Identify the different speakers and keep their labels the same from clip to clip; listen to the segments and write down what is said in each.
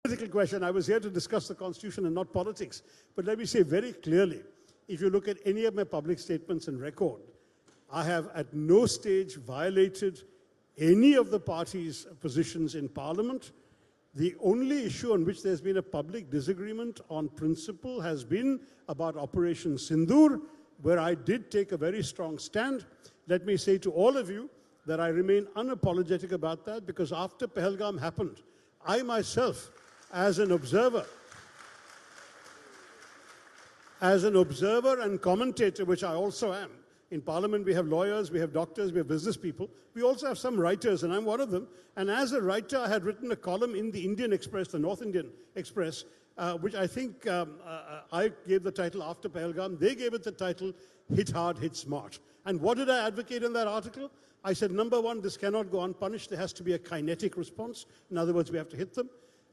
Speaker 1: Political question. I was here to discuss the Constitution and not politics. But let me say very clearly, if you look at any of my public statements and record, I have at no stage violated any of the party's positions in Parliament. The only issue on which there's been a public disagreement on principle has been about Operation Sindoor, where I did take a very strong stand. Let me say to all of you that I remain unapologetic about that, because after Pahalgam happened, I myself, as an observer and commentator, which I also am. In Parliament, we have lawyers, we have doctors, we have business people. We also have some writers, and I'm one of them. And as a writer, I had written a column in the Indian Express, the North Indian Express, which I think I gave the title After Pahalgam. They gave it the title Hit Hard, Hit Smart. And what did I advocate in that article? I said, number one, this cannot go unpunished. There has to be a kinetic response. In other words, we have to hit them.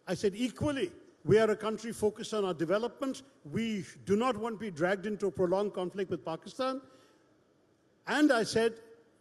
Speaker 1: I said, equally, we are a country focused on our development. We do not want to be dragged into a prolonged conflict with Pakistan. And I said,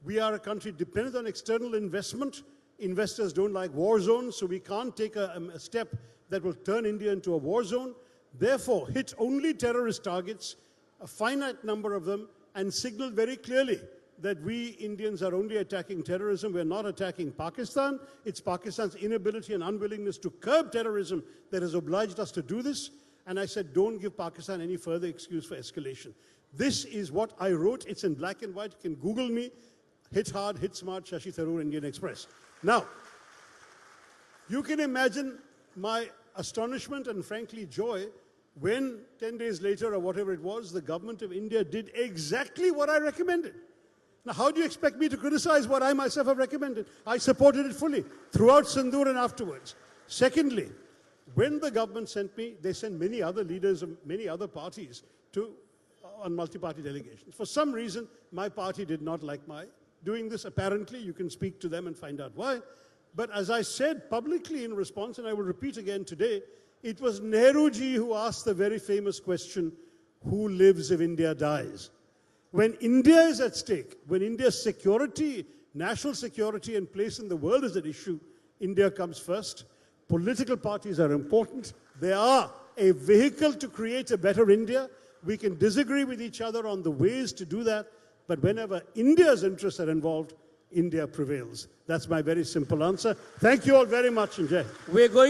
Speaker 1: we are a country dependent on external investment. Investors don't like war zones, so we can't take a step that will turn India into a war zone. Therefore, hit only terrorist targets, a finite number of them, and signal very clearly that we Indians are only attacking terrorism. We're not attacking Pakistan. It's Pakistan's inability and unwillingness to curb terrorism that has obliged us to do this. And I said, don't give Pakistan any further excuse for escalation. This is what I wrote. It's in black and white. You can Google me. Hit Hard, Hit Smart, Shashi Tharoor, Indian Express. Now, you can imagine my astonishment and frankly joy when 10 days later or whatever it was, the government of India did exactly what I recommended. Now, how do you expect me to criticize what I myself have recommended? I supported it fully throughout Sindoor and afterwards. Secondly, when the government sent me, they sent many other leaders of many other parties on multi-party delegations. For some reason, my party did not like my doing this. Apparently, you can speak to them and find out why. But as I said publicly in response, and I will repeat again today, it was Nehruji who asked the very famous question, who lives if India dies? When India is at stake, when India's security, national security and place in the world is at issue, India comes first. Political parties are important. They are a vehicle to create a better India. We can disagree with each other on the ways to do that, but whenever India's interests are involved, India prevails. That's my very simple answer. Thank you all very much, and Jai.
Speaker 2: We're going